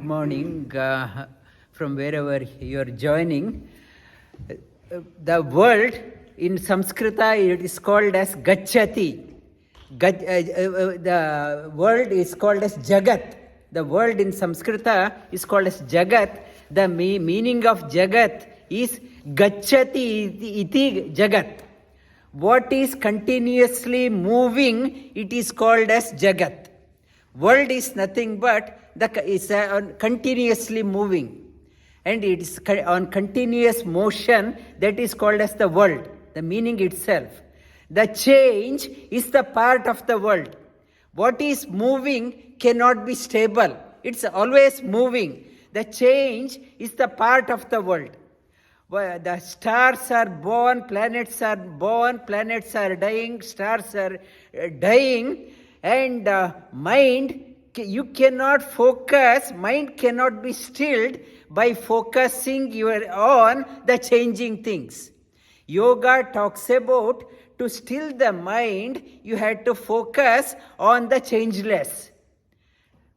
good morning from wherever you are joining. The world in Sanskrita it is called as Gacchati. The world is called as jagat. The world in Sanskrita is called as jagat. The meaning of jagat is Gacchati iti jagat. What is continuously moving, it is called as jagat. World is nothing but continuously moving, and it is on continuous motion, that is called as the world, the meaning itself. The change is the part of the world. What is moving cannot be stable, it's always moving. The change is the part of the world. The stars are born, planets are dying, stars are dying, and mind, you cannot focus, mind cannot be stilled by focusing on the changing things. Yoga talks about to still the mind, you had to focus on the changeless,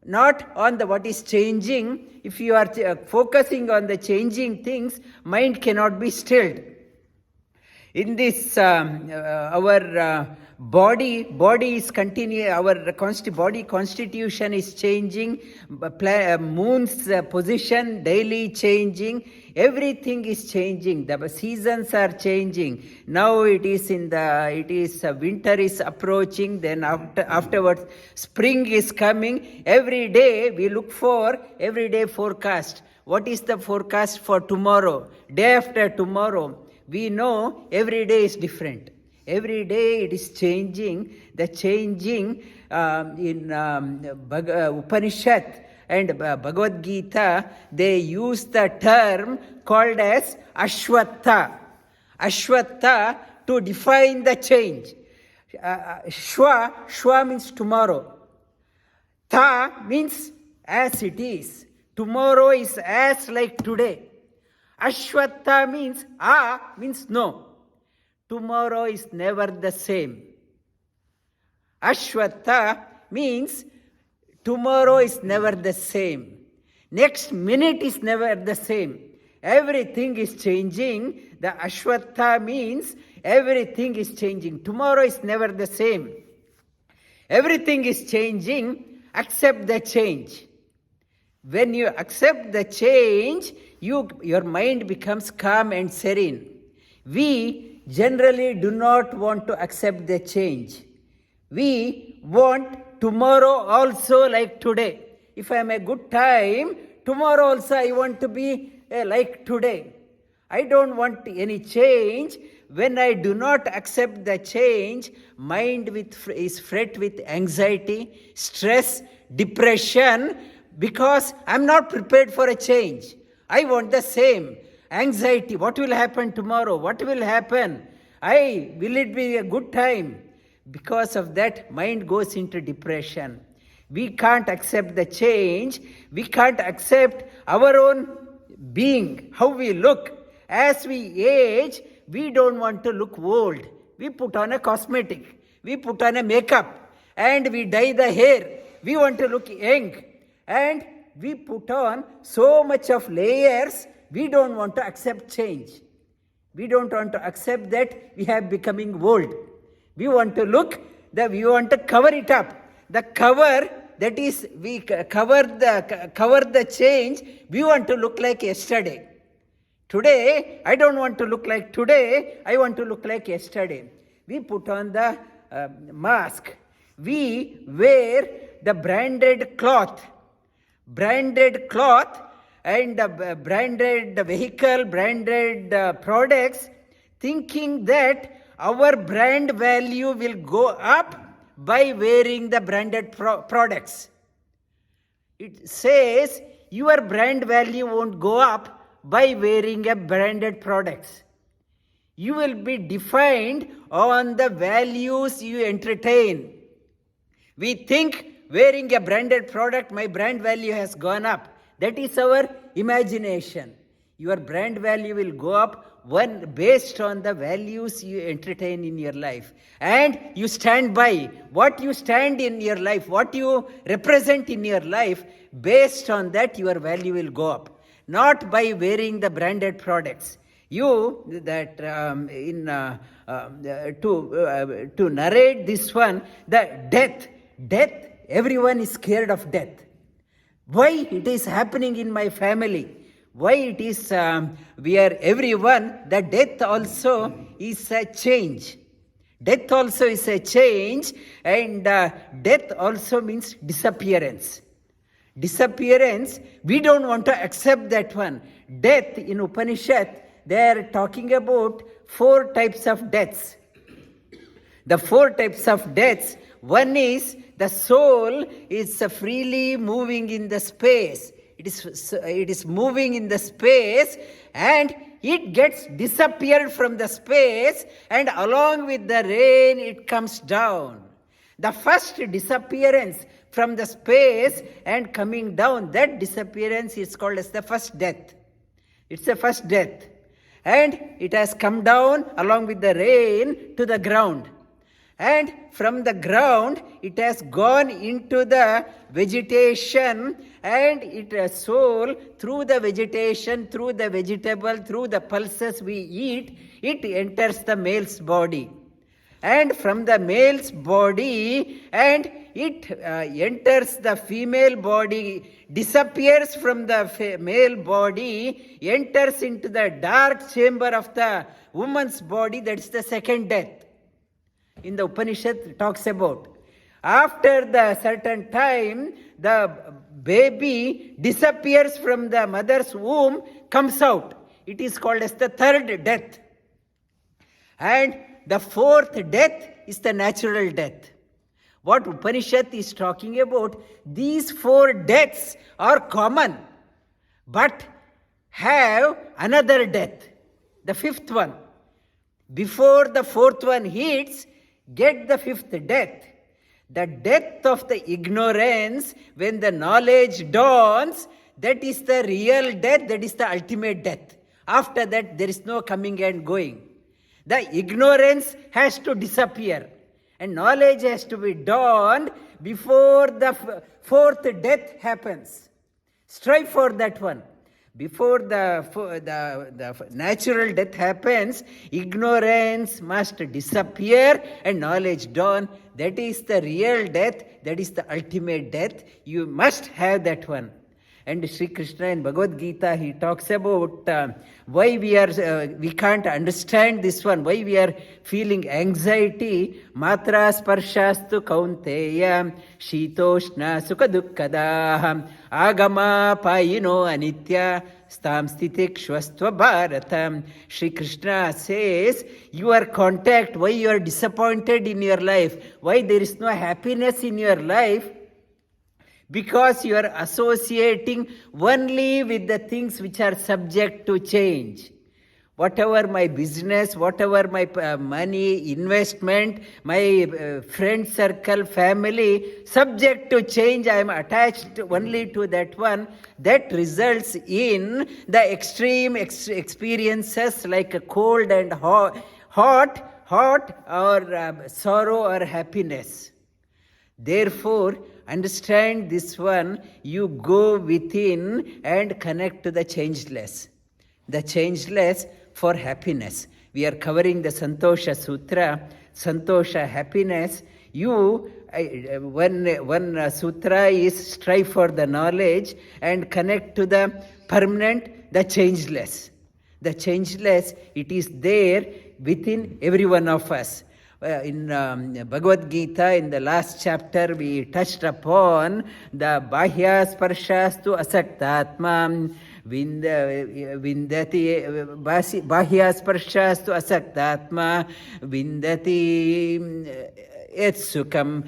not on the what is changing. If you are focusing on the changing things, mind cannot be stilled. In this, our body is continuing, our body constitution is changing, moon's position daily changing, everything is changing, the seasons are changing. Now it is winter is approaching, then afterwards spring is coming. Every day we look for everyday forecast. What is the forecast for tomorrow, day after tomorrow? We know every day is different. Every day it is changing. The changing in Upanishad and Bhagavad Geeta, they use the term called as ashwatta. Ashwatta to define the change. Shwa means tomorrow. Ta means as it is. Tomorrow is as like today. Ashwatta means no. Tomorrow is never the same. Ashwatta means tomorrow is never the same. Next minute is never the same. Everything is changing. The ashwatta means everything is changing. Tomorrow is never the same. Everything is changing. Accept the change. When you accept the change, your mind becomes calm and serene. We generally do not want to accept the change. We want tomorrow also like today. If I am a good time, tomorrow also I want to be like today. I don't want any change. When I do not accept the change, mind is fret with anxiety, stress, depression, because I am not prepared for a change. I want the same. Anxiety, what will happen tomorrow? What will happen? Will it be a good time? Because of that, mind goes into depression. We can't accept the change. We can't accept our own being, how we look. As we age, we don't want to look old. We put on a cosmetic. We put on a makeup. And we dye the hair. We want to look young. And we put on so much of layers. We don't want to accept change. We don't want to accept that we are becoming old. We want to we want to cover it up. The cover, that is, we cover the change. We want to look like yesterday. Today, I don't want to look like today. I want to look like yesterday. We put on the mask. We wear the branded cloth. And branded vehicle, branded products, thinking that our brand value will go up by wearing the branded products. It says your brand value won't go up by wearing a branded products. You will be defined on the values you entertain. We think wearing a branded product, my brand value has gone up. That is our imagination. Your brand value will go up one based on the values you entertain in your life. And you stand by what you stand in your life, what you represent in your life. Based on that, your value will go up. Not by wearing the branded products. To narrate this one, the death, everyone is scared of death. Why it is happening in my family? Why it is, we are everyone, the death also is a change. Death also is a change, and death also means disappearance. Disappearance, we don't want to accept that one. Death in Upanishad, they are talking about 4 types of deaths. The 4 types of deaths, one is the soul is freely moving in the space. It is moving in the space, and it gets disappeared from the space, and along with the rain it comes down. The first disappearance from the space and coming down, that disappearance is called as the first death. It's the first death. And it has come down along with the rain to the ground. And from the ground, it has gone into the vegetation, and its soul, through the vegetation, through the vegetable, through the pulses we eat, it enters the male's body. And from the male's body, and it enters the female body, disappears from the male body, enters into the dark chamber of the woman's body. That's the second death. In the Upanishad talks about. After the certain time, the baby disappears from the mother's womb, comes out. It is called as the third death. And the fourth death is the natural death. What Upanishad is talking about, these 4 deaths are common, but have another death, the 5th one. Before the 4th one hits, get the 5th death. The death of the ignorance, when the knowledge dawns, that is the real death, that is the ultimate death. After that, there is no coming and going. The ignorance has to disappear, and knowledge has to be dawned before the 4th death happens. Strive for that one. Before the natural death happens, ignorance must disappear and knowledge dawn. That is the real death. That is the ultimate death. You must have that one. And Sri Krishna in Bhagavad Geeta, he talks about why we can't understand this one, why we are feeling anxiety. Matra sparshastu kaunteya, shitoshna sukha dukkada, agama payino anitya, stam stitikshvastva bharatam. Sri Krishna says, your contact, why you are disappointed in your life, why there is no happiness in your life, because you are associating only with the things which are subject to change. Whatever my business, whatever my money, investment, my friend circle, family, subject to change, I am attached only to that one. That results in the extreme experiences like a cold and hot, or sorrow or happiness. Therefore, understand this one, you go within and connect to the changeless. The changeless for happiness. We are covering the Santosha Sutra, Santosha happiness. One sutra is strive for the knowledge and connect to the permanent, the changeless. The changeless, it is there within every one of us. In Bhagavad Geeta, in the last chapter, we touched upon the Bahya Sparshastu Asaktatma, Vindati Bahya Sparshastu Asaktatma, Vindati Etsukam,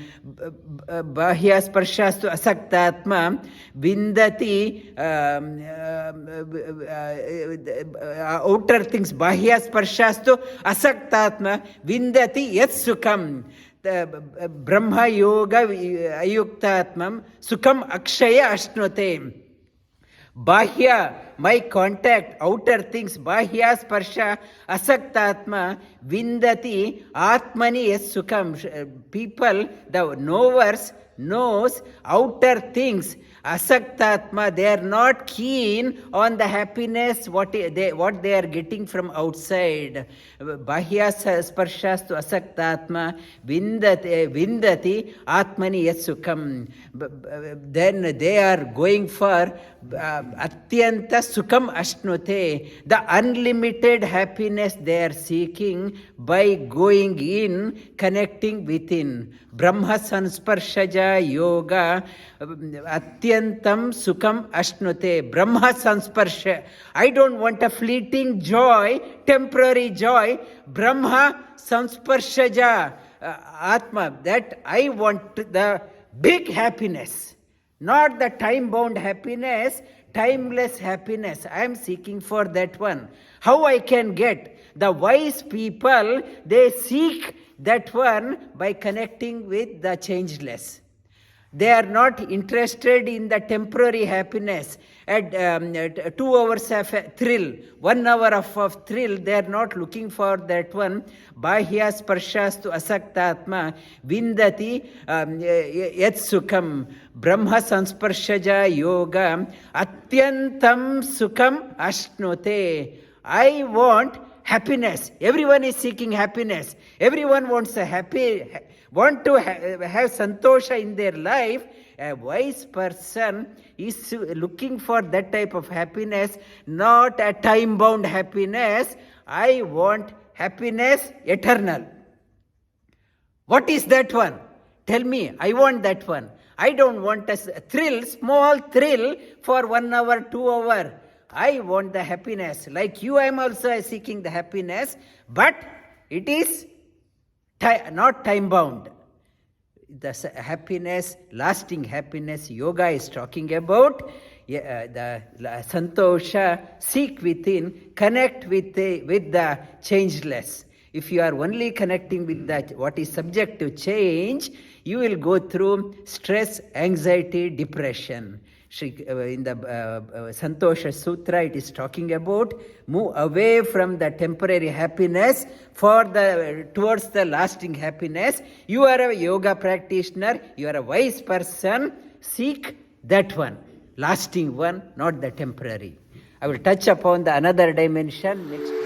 Bahya Sparshastu Asaktatma, Vindati outer things, Bahya Sparshastu Asaktatma, Vindati Etsukam, Brahma Yoga Ayuktatmam, Sukam Akshaya Ashnote. Bahya, my contact, outer things, bahya sparsha, asaktatma, vindati, atmani yes sukham. People, the knowers, knows outer things. Asaktatma, they are not keen on the happiness what they are getting from outside. Bahya sparshas to asaktatma vindati atmani yasukam. Then they are going for atyanta sukham ashnute, the unlimited happiness they are seeking by going in, connecting within. Brahma sansparshaja yoga atyantam sukham ashnute. Brahma sansparsha. I don't want a fleeting joy, temporary joy. Brahma sansparshaja atma. That I want the big happiness, not the time-bound happiness, timeless happiness. I am seeking for that one. How I can get? The wise people, they seek that one by connecting with the changeless. They are not interested in the temporary happiness. At 2 hours of thrill, 1 hour of thrill, they are not looking for that one. Bahya sparshas tu asaktatma vindati yat sukham brahma sansparshaja yoga atyantam sukham ashnute. I want happiness. Everyone is seeking happiness. Everyone wants a want to have santosha in their life. A wise person is looking for that type of happiness, not a time-bound happiness. I want happiness eternal. What is that one? Tell me. I want that one. I don't want a thrill, small thrill for 1 hour, 2 hours. I want the happiness. Like you, I am also seeking the happiness, but it is not time-bound. The happiness, lasting happiness, yoga is talking about. The santosha, seek within, connect with the changeless. If you are only connecting with what is subject to change, you will go through stress, anxiety, depression. In the Santosha Sutra, it is talking about move away from the temporary happiness towards the lasting happiness. You are a yoga practitioner, you are a wise person, seek that one, lasting one, not the temporary. I will touch upon the another dimension next.